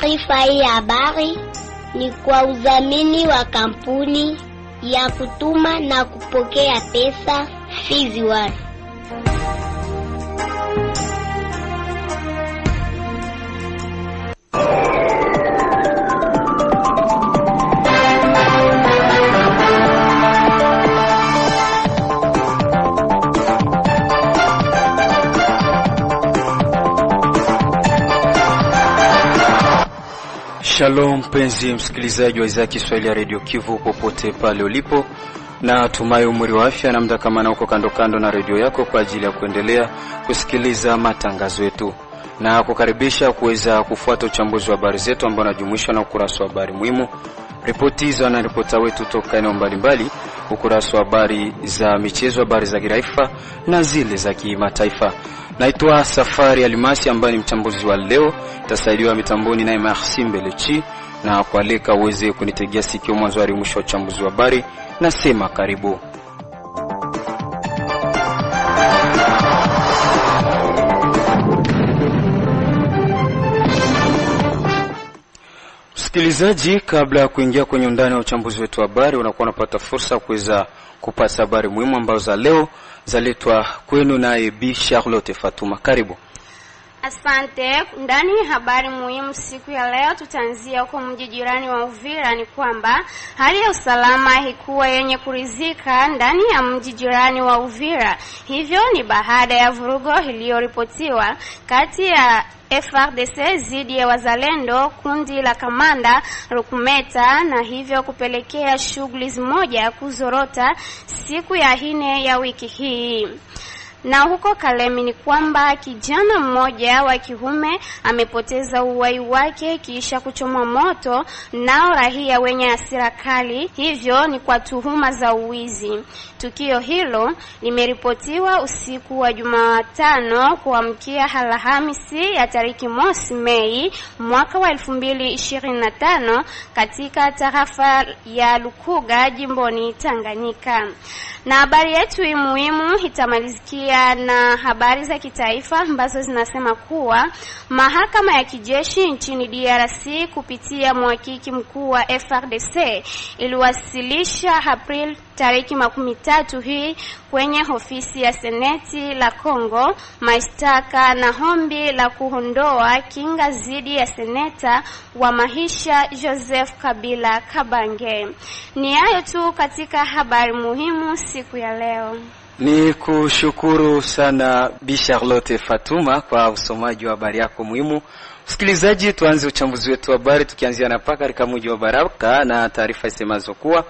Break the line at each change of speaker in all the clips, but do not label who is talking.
Taarifa hii ya habari ni kwa udhamini wa kampuni ya kutuma na kupokea pesa Fizi One.
Shalom mpenzi msikilizaji wa idhaa Kiswahili ya Radio Kivu popote pale ulipo, na tumai umri wa afya na muda kama na uko kando kando na radio yako kwa ajili ya kuendelea kusikiliza matangazo yetu, na kukaribisha kuweza kufuata uchambuzi wa habari zetu ambao unajumuisha na ukurasa wa habari muhimu, ripoti za na ripota wetu toka eneo mbalimbali, ukurasa wa habari za michezo, habari za kitaifa na zile za kimataifa. Naitwa Safari Alimasi ambaye ni mchambuzi wa leo, tasaidiwa mitamboni na Merci Mbelechi, na kualika uweze kunitegea sikio mwanzo hadi mwisho wa uchambuzi wa habari. Nasema karibu. Msikilizaji, kabla ya kuingia kwenye undani wa uchambuzi wetu wa habari, unakuwa unapata fursa kuweza kupata habari muhimu ambazo za leo zaletwa kwenu na Bi Charlotte Fatuma. Karibu.
Asante. Ndani ya habari muhimu siku ya leo tutaanzia huko mji jirani wa Uvira. Ni kwamba hali ya usalama haikuwa yenye kuridhika ndani ya mji jirani wa Uvira. Hivyo ni baada ya vurugo iliyoripotiwa kati ya FARDC zidi ya wazalendo kundi la kamanda Rukumeta, na hivyo kupelekea shughuli moja kuzorota siku ya 4 ya wiki hii. Na huko Kalemi ni kwamba kijana mmoja wa kiume amepoteza uhai wake kisha kuchoma moto nao raia wenye hasira kali, hivyo ni kwa tuhuma za uwizi. Tukio hilo limeripotiwa usiku wa Jumatano kuamkia Alhamisi ya tariki mosi Mei mwaka wa 2025 katika tarafa ya Lukuga jimboni Tanganyika. Na habari yetu muhimu itamalizikia na habari za kitaifa ambazo zinasema kuwa mahakama ya kijeshi nchini DRC kupitia mhakiki mkuu wa FARDC iliwasilisha April tariki 13 hii kwenye ofisi ya Seneti la Kongo mashtaka na hombi la kuondoa kinga zidi ya seneta wa Mahisha Joseph Kabila Kabange. Ni hayo tu katika habari muhimu siku ya leo.
Ni kushukuru sana Bi Charlotte Fatuma kwa usomaji wa habari yako muhimu. Msikilizaji, tuanze uchambuzi wetu wa habari tukianzia na paka katika mji wa Baraka na taarifa isemazo kuwa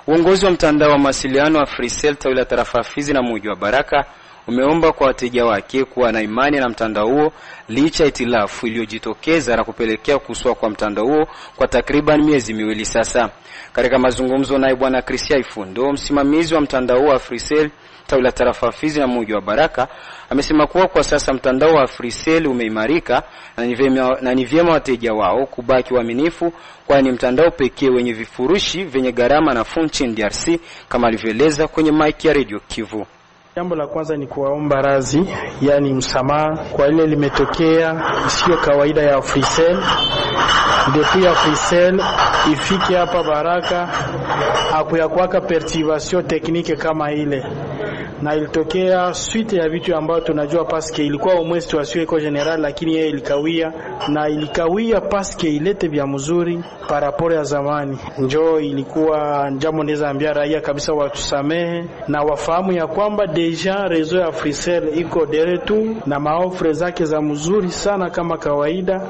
uongozi wa mtandao wa mawasiliano wa Freecell tawala tarafa Fizi na mji wa Baraka umeomba kwa wateja wake kuwa na imani na mtandao huo licha itilafu iliyojitokeza na kupelekea kuswa kwa mtandao huo kwa takriban miezi miwili sasa. Katika mazungumzo naye Bwana Christian Ifundo, msimamizi wa mtandao wa Freecell tawala tarafa Fizi na mji wa Baraka, amesema kuwa kwa sasa mtandao wa Freecell umeimarika na ni vyema wateja wao kubaki waaminifu, kwani mtandao pekee wenye vifurushi venye gharama nafuu nchini DRC, kama alivyoeleza kwenye mic ya Radio Kivu.
Jambo la kwanza ni kuwaomba radhi, yani msamaha kwa ile limetokea sio kawaida ya Freecell. Depuis ya Freecell ifike hapa Baraka hakuyakuwaka perturbation technique kama ile, na ilitokea suite ya vitu ambavyo tunajua paske ilikuwa umwe situation iko general, lakini yeye ilikawia paske ilete vya mzuri parapore ya zamani. Njoo ilikuwa jambo naweza ambia raia kabisa watusamehe na wafahamu ya kwamba deja rezo ya Freecell iko deretu na maofre zake za mzuri sana kama kawaida,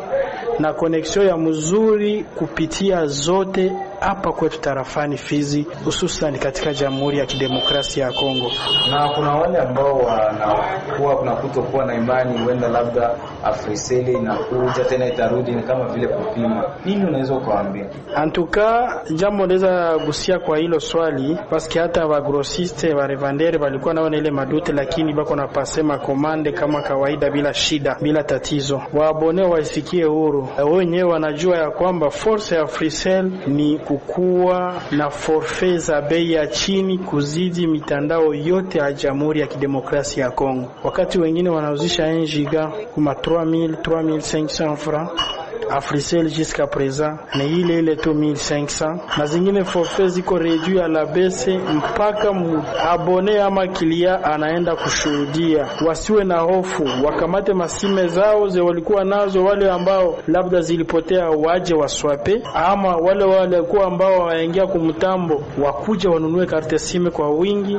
na connection ya mzuri kupitia zote hapa kwetu tarafani Fizi, hususan katika Jamhuri ya Kidemokrasia ya Kongo.
Na kuna wale ambao wanakuwa kuna kutokuwa na imani huenda labda Freecell inakuja tena itarudi, ni kama vile kupima. Nini unaweza kuambia?
Antuka jambo naweza gusia kwa hilo swali paske hata wa grossiste wa revendere walikuwa naona ile madute, lakini bako na pasema komande kama kawaida bila shida bila tatizo. Waabone waisikie huru. Wenyewe wanajua ya kwamba force ya Freecell ni kukua na forfait za bei ya chini kuzidi mitandao yote ya Jamhuri ya Kidemokrasia ya Kongo. Wakati wengine wanauzisha 1 giga kuma 3500 francs, Africell jusqu'à présent ni ile tu 1500, na zingine forfait ziko réduit à la baisse mpaka abone ama kilia anaenda kushuhudia. Wasiwe na hofu, wakamate masime zao ze walikuwa nazo, wale ambao labda zilipotea waje waswape, ama wale walikuwa ambao waingia kumtambo wakuja wanunue karte sime kwa wingi.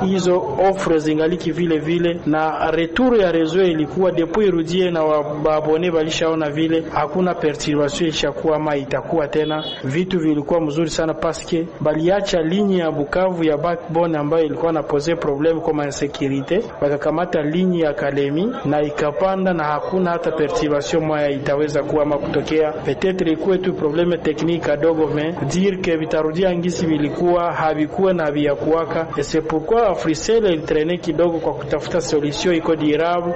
Hizo offre zingaliki vile vile, na retour ya réseau ilikuwa depuis irudie, na wababone walishaona vile hakuna perturbation ishakuwa ama itakuwa tena. Vitu vilikuwa mzuri sana paske baliacha linyi ya Bukavu ya backbone ambayo ilikuwa na pose problem kama insecurity, wakakamata linyi ya Kalemi na ikapanda, na hakuna hata perturbation moja itaweza kuwa ama kutokea. Peut-être ikuwe tu probleme technique kadogo, mais dire que vitarudia ngisi vilikuwa havikuwa na vya kuwaka. C'est pourquoi Africell ilitraîner kidogo kwa kutafuta solution iko durable.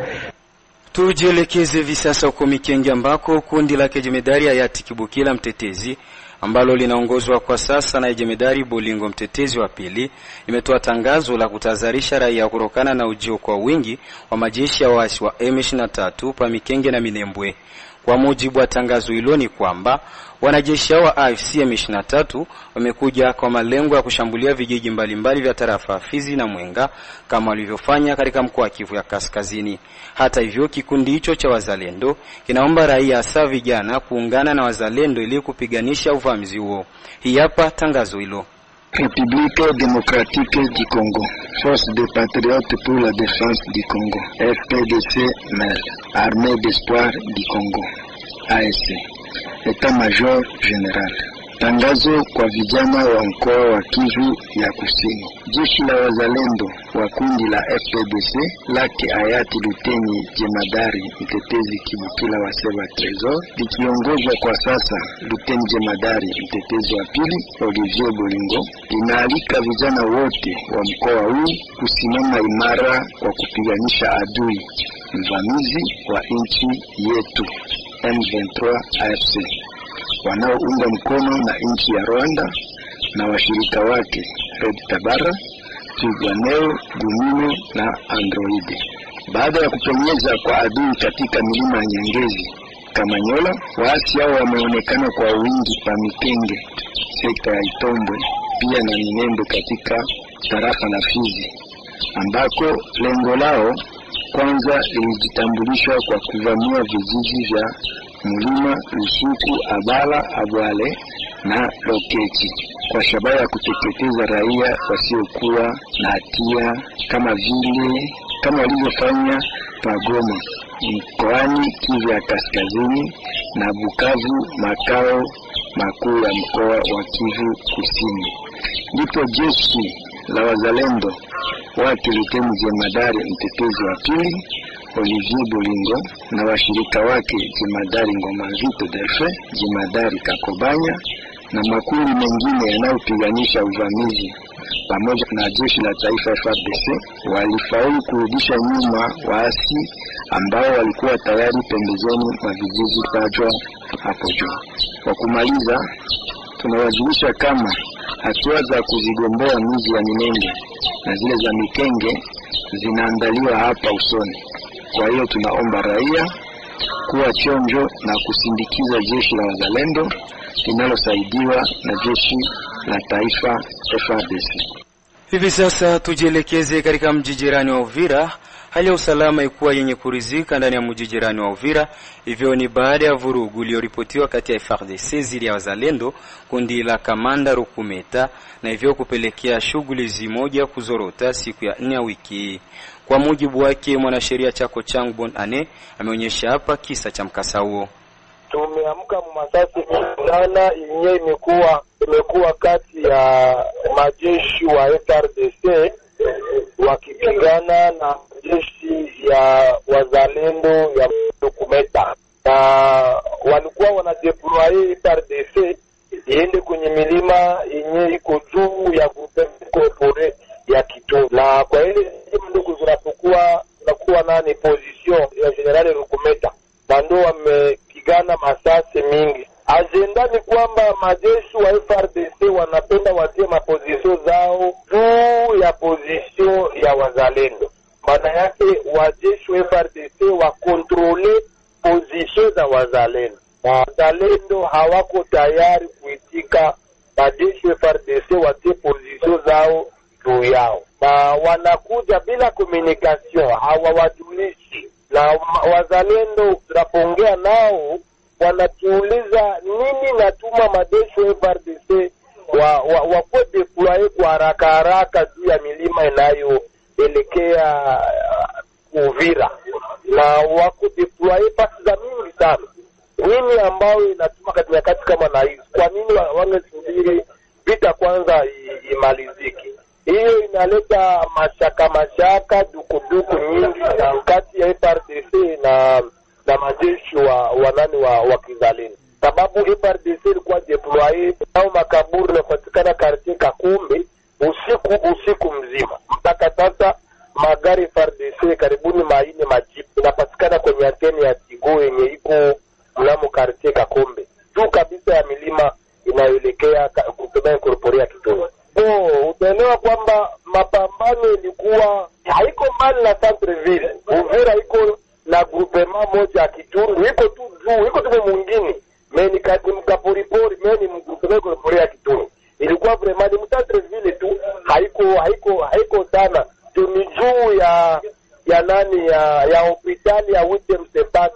Tujielekeze visasa huko Mikenge ambako kundi la Jemedari Hayati Kibukila Mtetezi ambalo linaongozwa kwa sasa na Jemedari Bolingo Mtetezi wa pili limetoa tangazo la kutahadharisha raia kutokana na ujio kwa wingi wa majeshi ya waasi wa M23 pa Mikenge na Minembwe. Kwa mujibu wa tangazo hilo ni kwamba wanajeshi wa AFC M23 wamekuja kwa malengo ya kushambulia vijiji mbalimbali vya tarafa Fizi na Mwenga kama walivyofanya katika mkoa wa Kivu ya Kaskazini. Hata hivyo, kikundi hicho cha wazalendo kinaomba raia hasa vijana kuungana na wazalendo ili kupiganisha uvamizi huo. Hii hapa tangazo hilo.
République démocratique du Congo, Force des Patriotes pour la défense du Congo, FPDC MEL, Armée d'Espoir du Congo, ASC, État-Major Général. Tangazo kwa vijana wa mkoa wa Kivu ya Kusini. Jeshi la wazalendo wa kundi la FPDC lake hayati Luteni Jemadari Mtetezi Kibukila wa Seva Tresor, likiongozwa kwa sasa Luteni Jemadari Mtetezi wa pili Olivier Bolingo, linaalika vijana wote wa mkoa huu kusimama imara kwa kupiganisha adui mvamizi wa nchi yetu M23 AFC, wanaounga mkono na nchi ya Rwanda na washirika wake Red Tabara, Twirwaneho, Gumino na Android. Baada ya kupenyeza kwa adui katika milima ya Nyangezi, Kamanyola, waasi hao wameonekana kwa wingi pa Mikenge, sekta ya Itombwe, pia na Minembwe katika tarafa la Fizi, ambako lengo lao kwanza lilijitambulishwa kwa kuvamia vijiji vya Mulima, Lusuku, Abala, Abwale na Loketi kwa shabaha ya kuteketeza raia wasiokuwa na hatia kama walivyofanya Pagoma mkoani Kivu ya Kaskazini na Bukavu, makao makuu ya mkoa wa Kivu Kusini. Ndipo jeshi la wazalendo wake Luteni Jemadari Mtetezi wa pili Olivier Bolingo na washirika wake Jemadari Ngomavito Delfe, Jemadari Kakobanya na makundi mengine yanayopiganisha uvamizi pamoja na jeshi la taifa FARDC walifaulu kurudisha nyuma waasi ambao walikuwa tayari pembezoni mwa vijiji tajwa hapo juu. Kwa kumaliza, tunawajulisha kama hatua za kuzigomboa miji ya Minembwe na zile za Mikenge zinaandaliwa hapa usoni. Kwa hiyo tunaomba raia kuwa chonjo na kusindikiza jeshi la wazalendo linalosaidiwa na jeshi la taifa FARDC.
Hivi sasa tujielekeze katika mji jirani wa Uvira. Hali ya usalama ikuwa yenye kurizika ndani ya mji jirani wa Uvira. Hivyo ni baada ya vurugu iliyoripotiwa kati ya FARDC dhidi ya wazalendo, kundi la Kamanda Rukumeta, na hivyo kupelekea shughuli zimoja kuzorota siku ya 4 wiki. Kwa mujibu wake mwanasheria Chako Changbon Ane ameonyesha hapa kisa cha mkasa huo.
Tumeamka masasi sana yenyewe imekuwa kati ya majeshi wa FARDC wakipigana na jeshi ya wazalendo ya Rukumeta, na walikuwa wanadeploye FARDC iende kwenye milima yenye iko juu ya grupe corporate ya Kitu. Na kwa ile ndio kunapokuwa nani position ya General Rukumeta, bando wamepigana masasi mingi. Agenda ni kwamba majeshi wa FARDC wanapenda watie maposition zao juu ya position ya wazalendo. Maana yake wajeshi wa FARDC wakontrole position za wazalendo. na wazalendo hawako tayari kuitika majeshi FARDC watie position zao juu yao, na wanakuja bila communication, hawawajulishi. Na wazalendo tunapongea nao wanatuuliza nini natuma majeshi ya FARDC wakuwe deploye kwa haraka juu ya milima inayoelekea Uvira, na wako deploye pasi za mingi sana. Nini ambayo inatuma katika nyakati kama na hizo? Kwa nini wangesubiri vita kwanza imaliziki? Hiyo inaleta mashaka dukuduku nyingi kati ya FARDC na majeshi wa kizalendo, sababu FARDC ilikuwa deploye au makaburi yanapatikana quartier Kakombe usiku mzima. Mpaka sasa magari FARDC karibuni 4 majipu yanapatikana kwenye anteni ya Tigo yenye iko mnamo quartier Kakombe, juu kabisa ya milima inayoelekea kutumia incorporea Kitona. Utaelewa kwamba mapambano ilikuwa haiko mbali na Centreville. Uvira iko na groupement moja ya Kitundu, iko tu juu, iko tu mwingine. Mimi kati mkaporipori, mimi mgroupement incorporea Kitundu. Ilikuwa vraiment ni Centreville tu, haiko sana. Ni juu ya nani ya hospitali ya Witem Sepak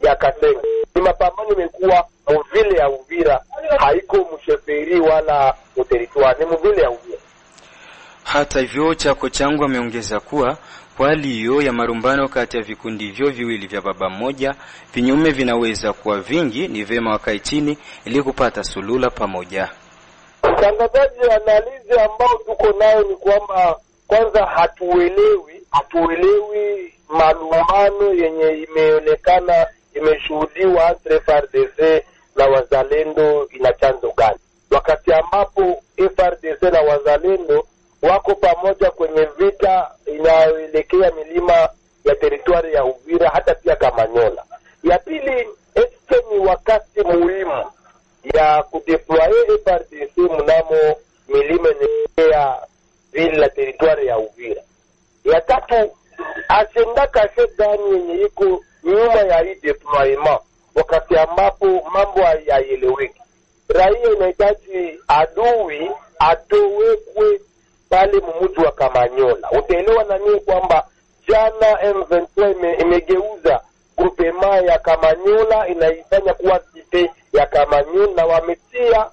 ya Kasenga. Ni mapambano imekuwa mvile ya Uvira, haiko msheferi wala territoire, ni mvile ya Uvira.
Hata hivyo Chako Changu ameongeza kuwa kwa hali hiyo ya marumbano kati ya vikundi hivyo viwili vya baba mmoja, vinyume vinaweza kuwa vingi, ni vema wakae chini ili kupata suluhu pamoja.
Mtangazaji, analizi ambao tuko nayo ni kwamba kwanza hatuelewi malumbano yenye imeonekana imeshuhudiwa entre FARDC na wazalendo ina chanzo gani, wakati ambapo FARDC na wazalendo wako pamoja kwenye vita inayoelekea milima ya teritwari ya Uvira hata pia Kamanyola. Ya pili, ni wakati muhimu ya kudeploye FARDC mnamo milima ya vile la teritwari ya Uvira. Ya tatu, agenda kashe gani yenye iko nyuma ya hii deployment wakati ambapo mambo hayaeleweki. Raia inahitaji adui atowekwe pale mji wa Kamanyola. Utaelewa na nini kwamba jana M23 imegeuza groupement ya Kamanyola inaifanya kuwa cité ya Kamanyola, na wametia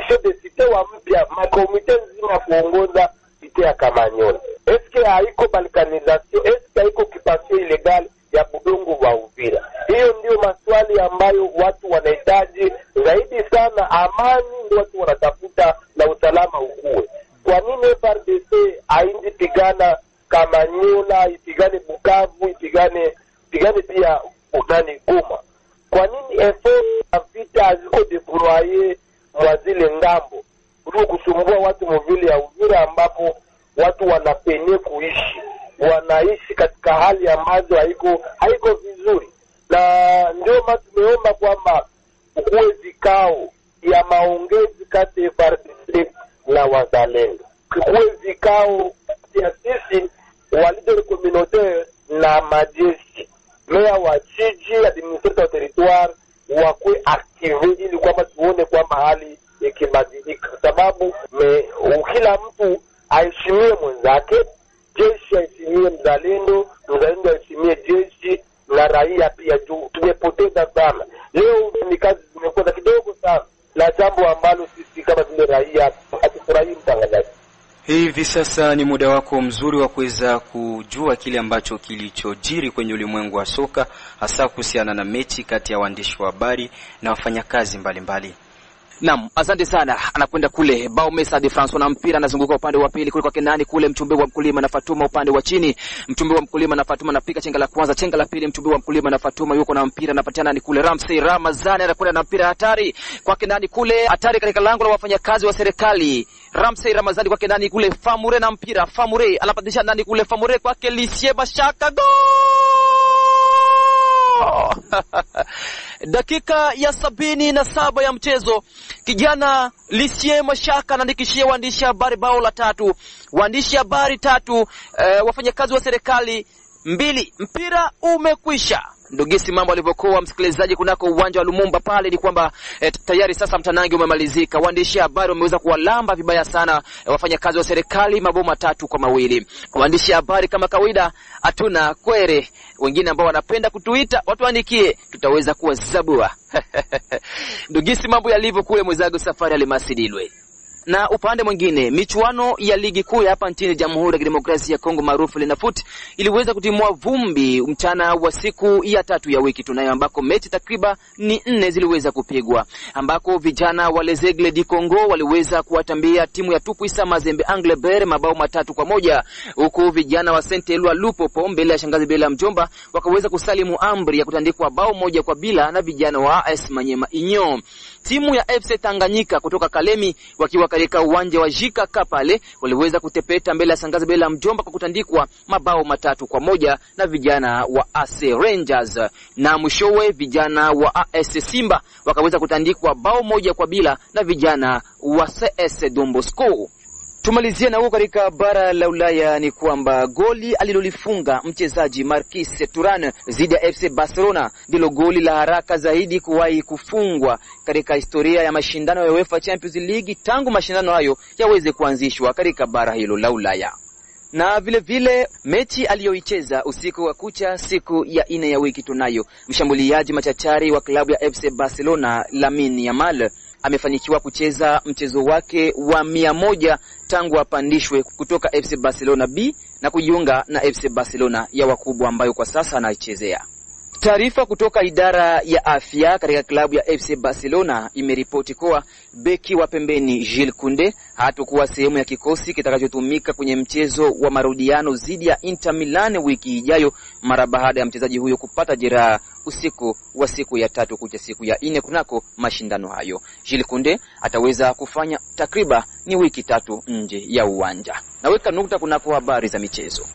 chef de cité wa mpya makomite nzima kuongoza cité ya Kamanyola. Eske haiko balkanization? Eske haiko occupation illegal ya budongo wa Uvira? Hiyo ndio maswali ambayo watu wanahitaji zaidi sana. Amani ndio watu wanatafuta na usalama ukue. Kwa nini FARDC haindi pigana Kamanyola, ipigane Bukavu, ipigane pia unani Goma? Kwa nini effort ya vita haziko deploye mwa zile ngambo ili kusumbua watu mvile ya Uvira, ambapo watu wanapenie kuishi, wanaishi katika hali ambazo haiko vizuri? Na ndio maana tumeomba kwamba kuwe vikao ya maongezi kati ya FARDC na wazalendo, kuwe vikao ya sisi wa leader communautaire na majeshi, meya wa jiji, administrateur wa territoire wakwe active ili kwamba tuone kwamba hali ikibadilika, sababu kila mtu aheshimie mwenzake, jeshi aheshimie mzalendo aheshimie jeshi, na raia pia juu. Tumepoteza sana leo, ni kazi zimekuwa kidogo sana, na jambo ambalo sisi kama vile raia hatufurahii. Mtangazaji,
hivi sasa ni muda wako mzuri wa kuweza kujua kile ambacho kilichojiri kwenye ulimwengu wa soka, hasa kuhusiana na mechi kati ya waandishi wa habari na wafanyakazi mbalimbali.
Naam, asante sana. Anakwenda kule Baumesa de François na mpira, anazunguka upande wa pili kule kwa Kenani kule, Mchumbe wa Mkulima na Fatuma upande wa chini. Mchumbe wa Mkulima na Fatuma anapiga chenga la kwanza, chenga la pili Mchumbe wa Mkulima na Fatuma yuko na mpira, anapatiana ni kule Ramsey Ramazani anakwenda na mpira hatari kwa Kenani kule, hatari katika lango la wafanyakazi wa serikali. Ramsey Ramazani kwa Kenani kule, Famure na mpira, Famure anapatisha ndani kule, Famure kwa Kelisie Bashaka, go! Dakika ya 77 ya mchezo, kijana Lisie Mashaka anaandikishia waandishi habari bao la 3, waandishi habari 3, wafanyakazi wa serikali 2. Mpira umekwisha. Ndugisi mambo alivyokuwa msikilizaji kunako uwanja wa Lumumba pale ni kwamba tayari sasa mtanangi umemalizika. Waandishi habari wameweza kuwalamba vibaya sana wafanyakazi wa serikali mabao 3-2. Waandishi habari kama kawaida hatuna kwere. Wengine ambao wanapenda kutuita watuandikie, tutaweza kuwazabua. Ndugisi mambo yalivyo kule mwezago Safari Alimasidilwe. Na upande mwingine michuano ya ligi kuu hapa nchini Jamhuri ya Kidemokrasia ya Kongo maarufu Linafoot iliweza kutimua vumbi mchana wa siku ya 3 ya wiki tunayo, ambako mechi takriban ni 4 ziliweza kupigwa, ambako vijana wa Les Aigles du Congo waliweza kuwatambia timu ya Tupuisa Mazembe Anglebert mabao 3-1, huku vijana wa Saint Eloi Lupopo mbele ya shangazi bila mjomba wakaweza kusalimu amri ya kutandikwa bao 1-0 na vijana wa AS Manyema Inyo. Timu ya FC Tanganyika kutoka Kalemi wakiwa katika uwanja wa Jika Kapale waliweza kutepeta mbele ya shangazi bila mjomba kwa kutandikwa mabao 3-1 na vijana wa AC Rangers, na mwishowe vijana wa AS Simba wakaweza kutandikwa bao 1-0 na vijana wa CS Don Bosco. Tumalizia na huko katika bara la Ulaya ni kwamba goli alilolifunga mchezaji Marquis Thuram dhidi ya FC Barcelona ndilo goli la haraka zaidi kuwahi kufungwa katika historia ya mashindano ya UEFA Champions League tangu mashindano hayo yaweze kuanzishwa katika bara hilo la Ulaya. Na vile vile mechi aliyoicheza usiku wa kucha siku ya 4 ya wiki tunayo, mshambuliaji machachari wa klabu ya FC Barcelona Lamine Yamal amefanikiwa kucheza mchezo wake wa 100 tangu apandishwe kutoka FC Barcelona B na kujiunga na FC Barcelona ya wakubwa ambayo kwa sasa anaichezea. Taarifa kutoka idara ya afya katika klabu ya FC Barcelona imeripoti kuwa beki wa pembeni Jules Koundé hatakuwa sehemu ya kikosi kitakachotumika kwenye mchezo wa marudiano dhidi ya Inter Milan wiki ijayo mara baada ya mchezaji huyo kupata jeraha usiku wa siku ya 3 kuja siku ya 4 kunako mashindano hayo. Jules Koundé ataweza kufanya takriban ni wiki 3 nje ya uwanja. Naweka nukta kunako habari za michezo.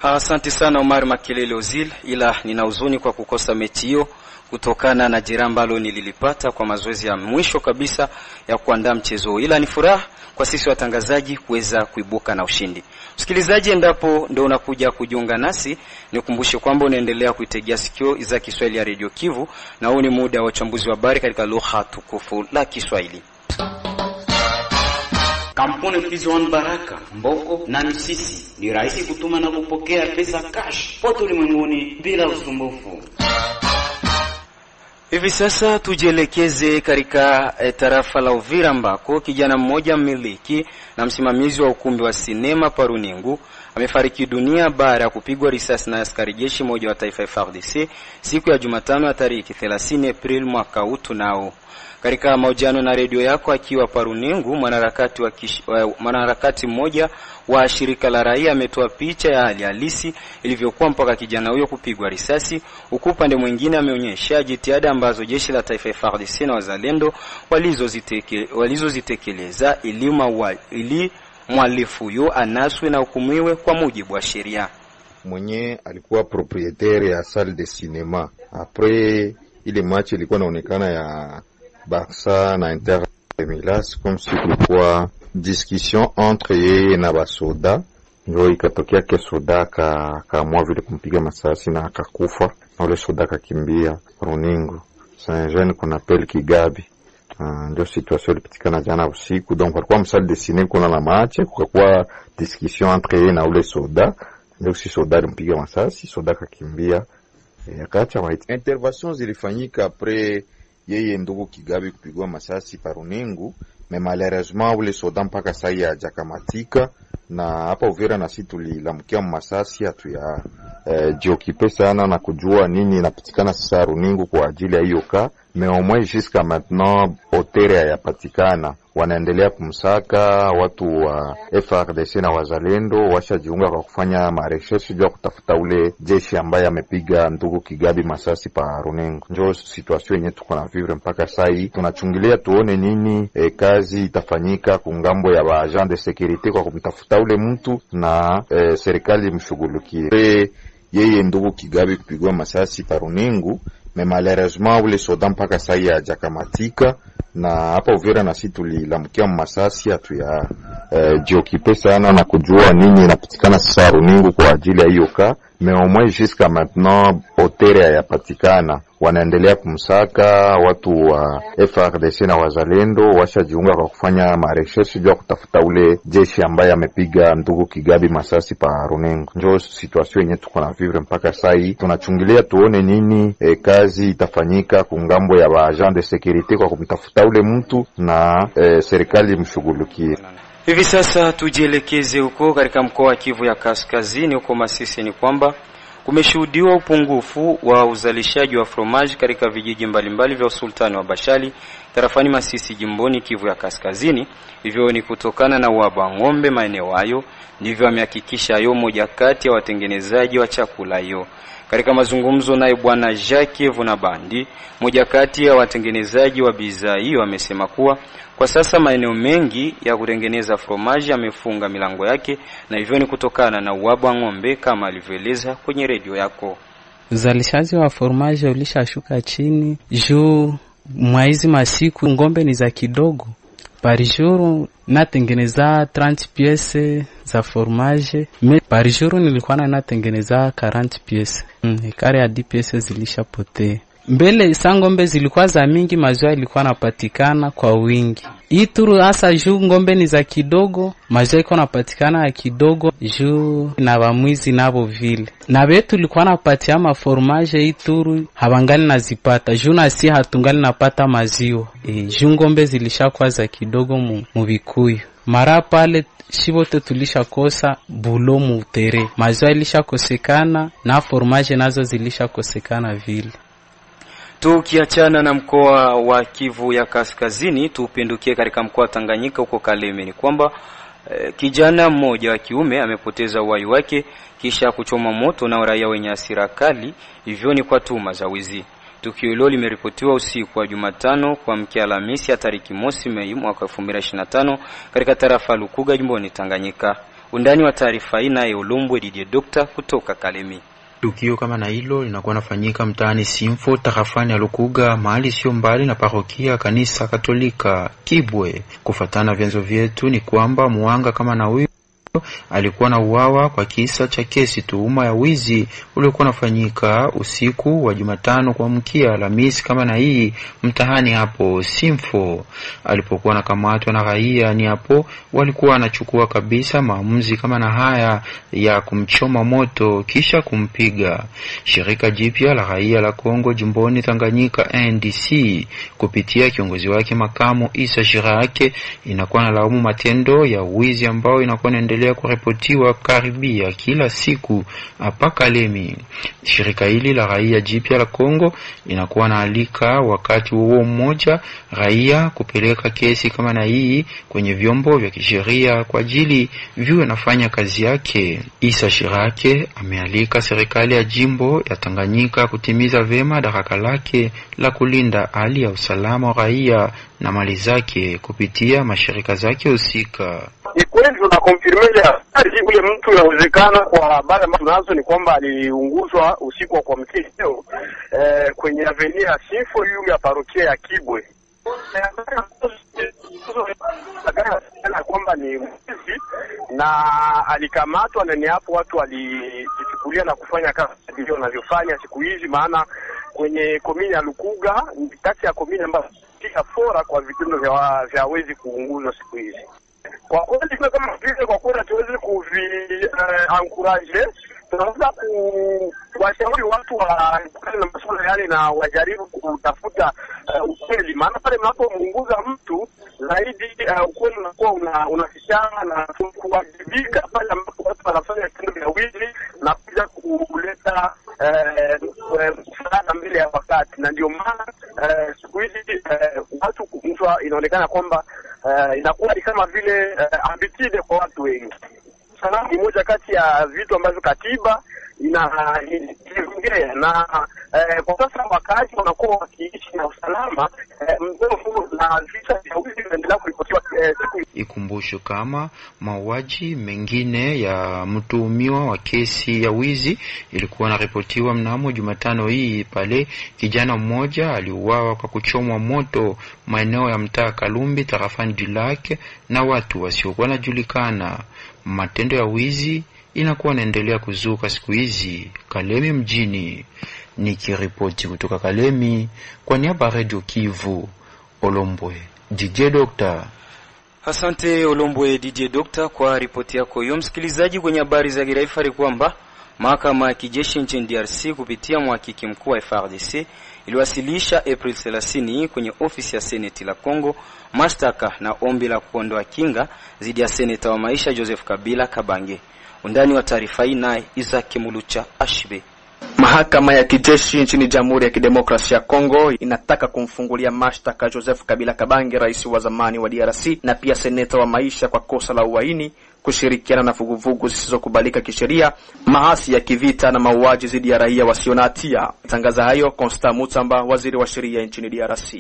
Asante sana Omar Makelele Ozil, ila nina huzuni kwa kukosa mechi hiyo kutokana na jeraha ambalo nililipata kwa mazoezi ya mwisho kabisa ya kuandaa mchezo. Ila ni furaha kwa sisi watangazaji kuweza kuibuka na ushindi. Msikilizaji, endapo ndio unakuja kujiunga nasi, nikukumbushe kwamba unaendelea kuitegea sikio za Kiswahili ya Radio Kivu, na huu ni muda wa uchambuzi wa habari katika lugha tukufu la Kiswahili.
Kampuni Fizwan Baraka, Mboko na Misisi ni rahisi kutuma na kupokea pesa cash pote ulimwenguni bila usumbufu.
Hivi sasa tujielekeze katika tarafa la Uvira ambako kijana mmoja mmiliki na msimamizi wa ukumbi wa sinema Paruningu amefariki dunia baada ya kupigwa risasi na askari jeshi mmoja wa taifa FARDC siku ya Jumatano ya tarehe 30 Aprili mwaka huu tunao. Katika mahojiano na redio yako akiwa Paruningu, mwanaharakati mmoja wa shirika la raia ametoa picha ya hali halisi ilivyokuwa mpaka kijana huyo kupigwa risasi, huku upande mwingine ameonyesha jitihada ambazo jeshi la taifa FARDC na wazalendo walizozitekeleza ili mhalifu huyo anaswe na hukumiwe kwa mujibu wa sheria.
Mwenye alikuwa proprietaire ya salle de cinéma. Après ile match ilikuwa inaonekana ya Barça na Inter Milan, comme si kulikuwa discussion entre yeye na basoda, ndio ikatokea ke soda akaamua vile kumpiga masasi na akakufa, na ule soda akakimbia Runingu. Saint-Jean kuna Pel Kigabi. Ndio situation ilipitikana jana usiku. Donc walikuwa msali de ciné kuna na match, kukakuwa discussion entre yeye na ule soda, ndio si soda alimpiga masasi, soda akakimbia, akaacha maiti. Intervention zilifanyika après yeye ndugu Kigabi kupigwa masasi Paruningu, mais malheureusement ule soda mpaka sasa hajakamatika, na hapa Uvira na sisi tulilamkia masasi hatuya jiokipe sana na kujua nini inapatikana sasa Runingu kwa ajili ya hiyo ka, mais au moins jusqu'à maintenant hotere hayapatikana. Wanaendelea kumsaka watu wa FARDC na wazalendo washajiunga kwa kufanya marecherche juu ya kutafuta ule jeshi ambaye amepiga ndugu Kigabi masasi pa Runingu. Ndio situation yenyewe tuko na vivre mpaka sasa. Tunachungilia tuone nini kazi itafanyika kungambo ya agent de sécurité kwa kumtafuta ule mtu na serikali imshughulikie. Yeye ndugu Kigabi kupigwa masasi pa Runingu, mais malheureusement ule soda mpaka sasa hajakamatika, na hapa Uvira na sisi tulilamkia masasi hatuya jiokipe sana na kujua nini inapatikana sasa Runingu kwa ajili ya hiyo ka, mais au moins jusqu'à maintenant proprietaire hayapatikana, wanaendelea kumsaka. Watu wa FARDC na wazalendo washajiunga kwa kufanya marecherche juu ya kutafuta ule jeshi ambaye amepiga ndugu Kigabi masasi pa Runengo. Ndio situation yenyewe tuko na vivre mpaka sasa hii. Tunachungilia tuone nini kazi itafanyika kungambo ya ba agent de sécurité kwa kumtafuta ule mtu na serikali mshughulikie.
Hivi sasa tujielekeze huko katika mkoa wa Kivu ya Kaskazini. Huko Masisi ni kwamba kumeshuhudiwa upungufu wa uzalishaji wa fromage katika vijiji mbalimbali vya usultani wa Bashali tarafani Masisi jimboni Kivu ya Kaskazini. Hivyo ni kutokana na uhaba wa ng'ombe maeneo hayo, ndivyo amehakikisha hayo moja kati ya watengenezaji wa chakula hiyo. Katika mazungumzo naye Bwana Jacques Vunabandi, moja kati ya watengenezaji wa bidhaa hiyo, amesema kuwa kwa sasa maeneo mengi ya kutengeneza fromage yamefunga milango yake, na hivyo ni kutokana na uhaba wa ng'ombe kama alivyoeleza kwenye redio yako.
Uzalishaji wa fromage ulishashuka chini juu mwaizi masiku ng'ombe ni za kidogo. Par jour natengeneza 30 pièces za fromage, mais par jour nilikuwa natengeneza 40 pièces. Kare ya 10 pièces zilishapotea. Mbele ng'ombe zilikuwa za mingi, maziwa ilikuwa napatikana kwa wingi. Ituru hasa juu ng'ombe ni za kidogo, maziwa iko napatikana ya kidogo juu na bamwizi nabo vile. Na betu ilikuwa napatia ma fromage Ituru habangali nazipata juu na si hatungali napata maziwa. Juu ng'ombe zilishakuwa za kidogo mu Bikuyu. Mara pale shibote tulishakosa bulo mutere. Maziwa ilishakosekana na fromage nazo zilishakosekana vile.
Tukiachana na mkoa wa Kivu ya Kaskazini, tupindukie katika mkoa wa Tanganyika huko Kalemi. Ni kwamba kijana mmoja wa kiume amepoteza uhai wake kisha kuchoma moto na raia wenye hasira kali, hivyo ni kwa tuhuma za wizi. Tukio hilo limeripotiwa usiku wa Jumatano kuamkia Alhamisi ya tariki mosi Mei mwaka 2025 katika tarafa Lukuga jimboni Tanganyika. Undani wa taarifa hii naye Ulumbwe Didier Doctor kutoka Kalemi.
Tukio kama na hilo linakuwa nafanyika mtaani Simfo tarafani ya Lukuga, mahali sio mbali na parokia kanisa Katolika Kibwe. Kufatana vyanzo vyetu ni kwamba muanga kama na huyo alikuwa na uwawa kwa kisa cha kesi tuhuma ya wizi uliokuwa nafanyika usiku wa Jumatano kuamkia Alhamisi kama na hii mtahani hapo Simfo. Alipokuwa nakamatwa na raia ni hapo walikuwa wanachukua kabisa maamuzi kama na haya ya kumchoma moto kisha kumpiga. Shirika jipya la raia la Kongo jimboni Tanganyika NDC kupitia kiongozi wake makamu Isa Shirake inakuwa na laumu matendo ya wizi ambao inakuwa inaendelea kuripotiwa karibia kila siku hapa Kalemi. Shirika hili la raia jipya la Kongo inakuwa naalika wakati huo mmoja raia kupeleka kesi kama na hii kwenye vyombo vya kisheria kwa ajili viwe nafanya kazi yake. Isa Shirake amealika serikali ya jimbo ya Tanganyika kutimiza vema daraka lake la kulinda hali ya usalama wa raia na mali zake kupitia mashirika zake husika.
Ni kweli tunakonfirmea yule mtu inawezekana kwa habari ambazo tunazo ni kwamba aliunguzwa usiku wa kuamkia leo kwenye avenue ya Simfo yule ya parokia ya Kibwe. Kwamba ni mwizi na alikamatwa, na ni hapo watu walijichukulia na kufanya kazi ndio wanavyofanya siku hizi, maana kwenye komini ya Lukuga ni kati ya komini ambazo pia fora kwa vitendo vya wezi kuunguzwa siku hizi. Kwa kweli kama vile kwa kweli tuweze encourage, tunaweza kuwashauri watu waepukane na masuala yale na wajaribu kutafuta ukweli, maana pale mnapomuunguza mtu zaidi ukweli unakuwa unafishana na kuwajibika pale ambapo watu wanafanya vitendo vya wizi na kuja kuleta msaada mbele ya wakati. Na ndio maana siku hizi watu inaonekana kwamba inakuwa ni kama vile ambitide kwa watu wengi. Sana ni moja kati ya vitu ambavyo katiba inaongea na kwa sasa wakati wanakuwa wakiishi na usalama mdogo na visa vya wizi vinaendelea kuripotiwa siku.
Ikumbusho kama mauaji mengine ya mtuhumiwa wa kesi ya wizi ilikuwa naripotiwa mnamo Jumatano hii pale kijana mmoja aliuawa kwa kuchomwa moto maeneo ya mtaa Kalumbi tarafani Dulac na watu wasiokuwa wanajulikana. Matendo ya wizi inakuwa inaendelea kuzuka siku hizi Kalemi mjini. Nikiripoti kutoka Kalemi kwa niaba ya Radio Kivu, Olombwe DJ Doctor.
Asante Olombwe DJ Doctor kwa ripoti yako hiyo. Msikilizaji, kwenye habari za kitaifa ni kwamba mahakama ya kijeshi nchini DRC kupitia mhakiki mkuu wa FARDC iliwasilisha April 30 kwenye ofisi ya Seneti la Kongo mashtaka na ombi la kuondoa kinga dhidi ya seneta wa maisha Joseph Kabila Kabange. Undani wa taarifa hii naye Isaac Mulucha Ashbe.
Mahakama ya kijeshi nchini Jamhuri ya Kidemokrasia ya Kongo inataka kumfungulia mashtaka Joseph Kabila Kabange, rais wa zamani wa DRC na pia seneta wa maisha kwa kosa la uhaini, kushirikiana na vuguvugu zisizokubalika kisheria, maasi ya kivita na mauaji dhidi ya raia wasio na hatia. Tangaza hayo Constant Mutamba, waziri wa sheria nchini DRC.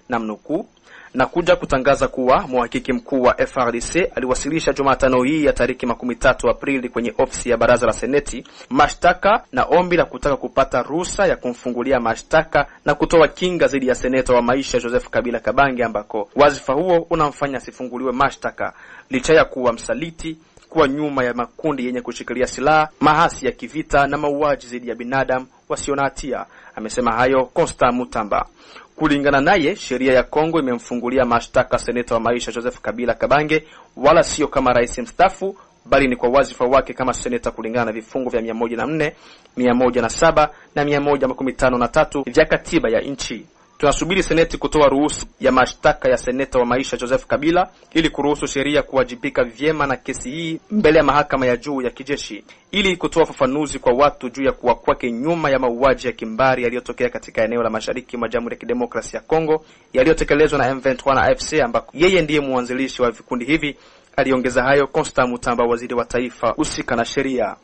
Namnukuu, na kuja kutangaza kuwa mhakiki mkuu wa FARDC aliwasilisha Jumatano hii ya tariki 13 Aprili kwenye ofisi ya baraza la Seneti mashtaka na ombi la kutaka kupata ruhusa ya kumfungulia mashtaka na kutoa kinga dhidi ya seneta wa maisha Joseph Kabila Kabange, ambako wazifa huo unamfanya asifunguliwe mashtaka licha ya kuwa msaliti, kuwa nyuma ya makundi yenye kushikilia silaha, mahasi ya kivita na mauaji dhidi ya binadamu wasio na hatia. Amesema hayo Constant Mutamba. Kulingana naye, sheria ya Kongo imemfungulia mashtaka seneta wa maisha Joseph Kabila Kabange wala sio kama rais mstaafu, bali ni kwa wazifa wake kama seneta kulingana na vifungu vya 104, 107 na 153 vya katiba ya nchi. Tunasubiri seneti kutoa ruhusa ya mashtaka ya seneta wa maisha Joseph Kabila ili kuruhusu sheria kuwajibika vyema na kesi hii mbele ya mahakama ya juu ya kijeshi, ili kutoa fafanuzi kwa watu juu ya kuwa kwake nyuma ya mauaji ya kimbari yaliyotokea katika eneo la mashariki mwa Jamhuri ya Kidemokrasia ya Kongo yaliyotekelezwa na M23 na AFC, ambako yeye ndiye mwanzilishi wa vikundi hivi. Aliongeza hayo Constant Mutamba, waziri wa taifa husika na sheria.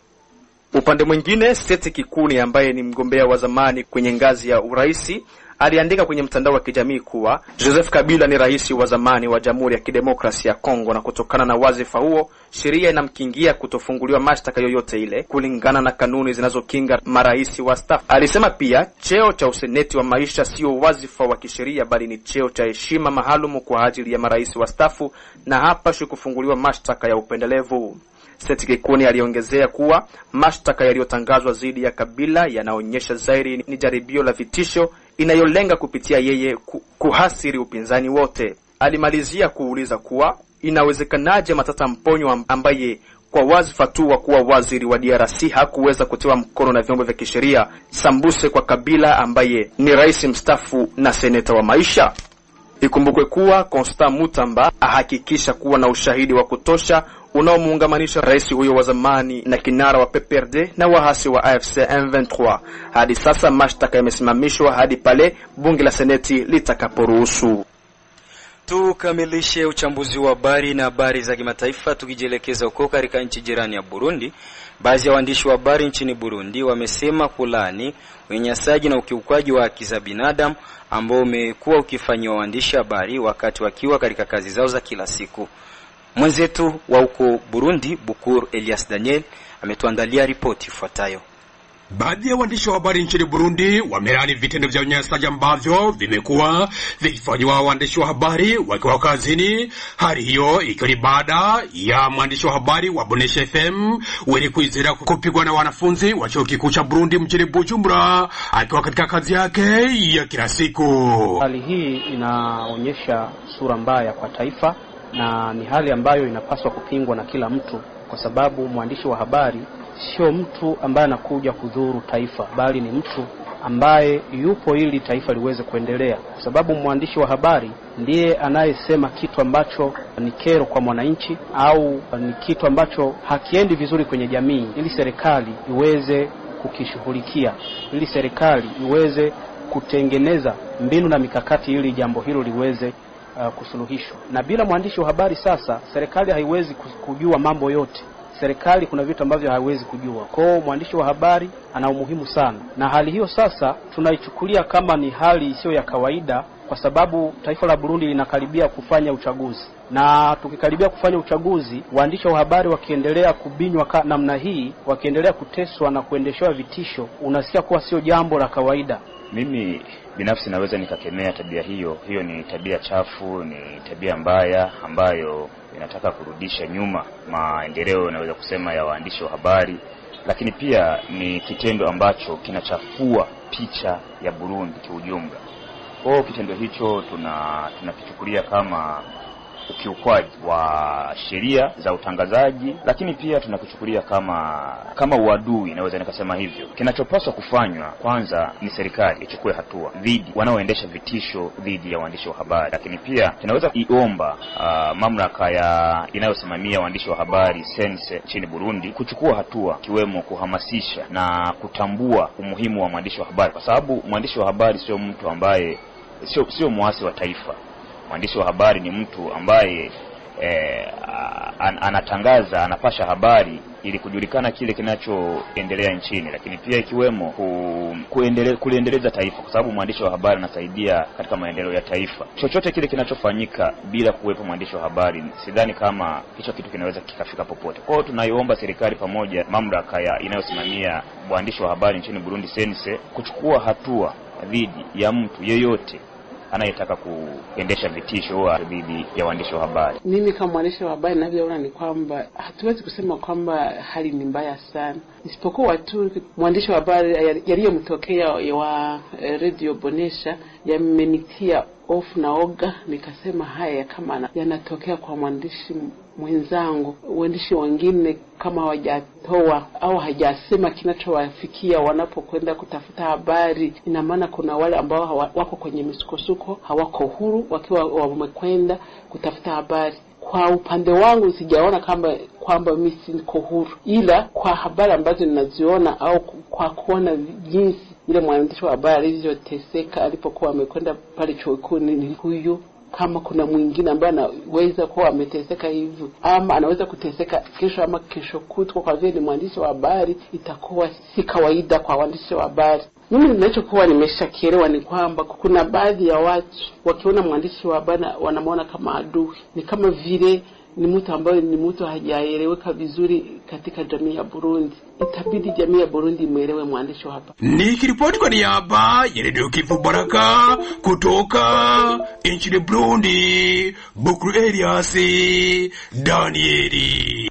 Upande mwingine, Seth Kikuni ambaye ni mgombea wa zamani kwenye ngazi ya uraisi aliandika kwenye mtandao wa kijamii kuwa Joseph Kabila ni rais wa zamani wa Jamhuri ya Kidemokrasia ya Kongo, na kutokana na wazifa huo sheria inamkingia kutofunguliwa mashtaka yoyote ile kulingana na kanuni zinazokinga marais wa staff. Alisema pia cheo cha useneti wa maisha sio wazifa wa kisheria, bali ni cheo cha heshima maalum kwa ajili ya marais wa staff na hapa kufunguliwa mashtaka ya upendelevu. Seth Kikuni aliongezea kuwa mashtaka yaliyotangazwa dhidi ya Kabila yanaonyesha zaidi ni jaribio la vitisho inayolenga kupitia yeye kuhasiri upinzani wote. Alimalizia kuuliza kuwa inawezekanaje Matata Mponyo ambaye kwa wazifa tu wa kuwa waziri wa DRC hakuweza kutiwa mkono na vyombo vya kisheria sambuse kwa Kabila ambaye ni rais mstaafu na seneta wa maisha. Ikumbukwe kuwa Constant Mutamba ahakikisha kuwa na ushahidi wa kutosha unaomuungamanisha rais huyo wa zamani na kinara wa PPRD na wahasi wa AFC M23. Hadi sasa mashtaka yamesimamishwa hadi pale bunge la seneti litakaporuhusu.
Tukamilishe uchambuzi wa habari na habari za kimataifa tukijielekeza huko katika nchi jirani ya Burundi. Baadhi ya waandishi wa habari nchini Burundi wamesema kulani unyanyasaji na ukiukwaji wa haki za binadamu ambao umekuwa ukifanywa waandishi habari wakati wakiwa katika kazi zao za kila siku. Mwenzetu wa huko Burundi, Bukur Elias Daniel, ametuandalia ripoti ifuatayo.
Baadhi ya waandishi wa habari nchini Burundi wamelani vitendo vya unyanyasaji ambavyo vimekuwa vikifanywa waandishi wa habari wakiwa kazini. Hali hiyo ikiwa ni baada ya mwandishi wa habari wa Bonesha FM Wili Kwizera kupigwa na wanafunzi wa chuo kikuu cha Burundi mjini Bujumbura akiwa katika kazi yake ya kila siku.
Hali hii inaonyesha sura mbaya kwa taifa na ni hali ambayo inapaswa kupingwa na kila mtu, kwa sababu mwandishi wa habari sio mtu ambaye anakuja kudhuru taifa, bali ni mtu ambaye yupo ili taifa liweze kuendelea, kwa sababu mwandishi wa habari ndiye anayesema kitu ambacho ni kero kwa mwananchi au ni kitu ambacho hakiendi vizuri kwenye jamii, ili serikali iweze kukishughulikia, ili serikali iweze kutengeneza mbinu na mikakati ili jambo hilo liweze kusuluhishwa. Na bila mwandishi wa habari sasa serikali haiwezi kujua mambo yote. Serikali kuna vitu ambavyo haiwezi kujua. Kwa hiyo mwandishi wa habari ana umuhimu sana. Na hali hiyo sasa tunaichukulia kama ni hali isiyo ya kawaida kwa sababu taifa la Burundi linakaribia kufanya uchaguzi, na tukikaribia kufanya uchaguzi, waandishi wa habari wakiendelea kubinywa namna hii, wakiendelea kuteswa na kuendeshwa vitisho, unasikia kuwa sio jambo la kawaida.
Mimi binafsi naweza nikakemea tabia hiyo. Hiyo ni tabia chafu, ni tabia mbaya ambayo inataka kurudisha nyuma maendeleo, naweza kusema, ya waandishi wa habari, lakini pia ni kitendo ambacho kinachafua picha ya Burundi kiujumla. Kwa kitendo hicho tunakichukulia kama ukiukwaji wa sheria za utangazaji, lakini pia tunakichukulia kama uadui, naweza nikasema hivyo. Kinachopaswa kufanywa kwanza ni serikali ichukue hatua dhidi wanaoendesha vitisho dhidi ya waandishi wa habari, lakini pia tunaweza iomba mamlaka inayosimamia waandishi wa habari sense nchini Burundi kuchukua hatua, kiwemo kuhamasisha na kutambua umuhimu wa mwandishi wa habari, kwa sababu mwandishi wa habari sio mtu ambaye sio muasi wa taifa. Mwandishi wa habari ni mtu ambaye anatangaza, anapasha habari ili kujulikana kile kinachoendelea nchini, lakini pia ikiwemo kuendeleza taifa, kwa sababu mwandishi wa habari anasaidia katika maendeleo ya taifa. Chochote kile kinachofanyika bila kuwepo mwandishi wa habari, sidhani kama hicho kitu kinaweza kikafika popote. Kwa hiyo tunaiomba serikali pamoja mamlaka inayosimamia waandishi wa habari nchini Burundi sense kuchukua hatua dhidi ya mtu yeyote anayetaka kuendesha vitisho dhidi ya waandishi wa habari.
Mimi kama mwandishi wa habari ninavyoona ni kwamba hatuwezi kusema kwamba hali ni mbaya sana, isipokuwa tu mwandishi wa habari yaliyomtokea wa Radio Bonesha yamenitia off na oga, nikasema haya kama yanatokea kwa mwandishi mwenzangu, waandishi wengine kama hawajatoa au hajasema kinachowafikia wanapokwenda kutafuta habari, ina maana kuna wale ambao wako kwenye misukosuko, hawako huru wakiwa wamekwenda kutafuta habari. Kwa upande wangu sijaona kwamba mimi siko huru, ila kwa habari ambazo ninaziona au kwa kuona jinsi ile mwandishi wa habari alizoteseka alipokuwa amekwenda pale chuo kikuu, ni huyu. Kama kuna mwingine ambaye anaweza kuwa ameteseka hivyo, ama anaweza kuteseka kesho ama kesho kutwa, kwa vile ni mwandishi wa habari, itakuwa si kawaida kwa waandishi wa habari. Mimi ninachokuwa nimeshakielewa ni kwamba kuna baadhi ya watu wakiona mwandishi wa habari wanamwona kama adui, ni kama vile ni mtu ambaye ni mtu hajaeleweka vizuri katika jamii ya Burundi. Itabidi jamii ya Burundi imuelewe mwandishi wa habari.
Nikiripoti kwa niaba ya Radio Kivu Baraka kutoka nchini Burundi, Bukuru Elias Danieli.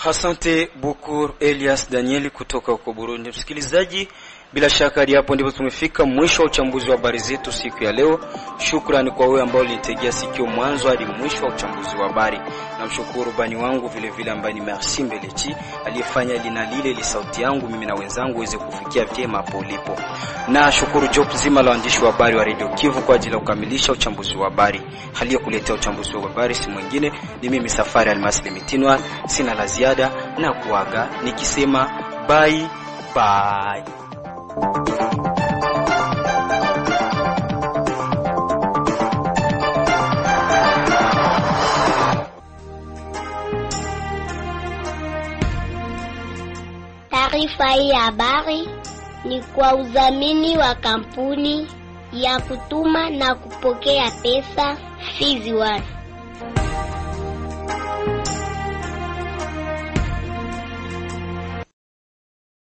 Asante Bukuru Elias Danieli kutoka huko Burundi. Msikilizaji, bila shaka hadi hapo ndipo tumefika mwisho wa uchambuzi wa habari zetu siku ya leo. Shukrani kwa wewe ambao ulinitegea sikio mwanzo hadi mwisho wa uchambuzi wa habari. Namshukuru bani wangu vile vile ambaye ni Merci Mbelechi aliyefanya lina lile li sauti yangu mimi na wenzangu weze kufikia vyema hapo ulipo. Na shukuru job zima la waandishi wa habari wa Radio Kivu kwa ajili ya kukamilisha uchambuzi wa habari. Aliyokuletea uchambuzi wa habari si mwingine ni mimi Safari Almasi Limitinwa. Sina la ziada na kuaga nikisema bye bye.
Taarifa hii ya habari ni kwa udhamini wa kampuni ya kutuma na kupokea pesa Fizi One.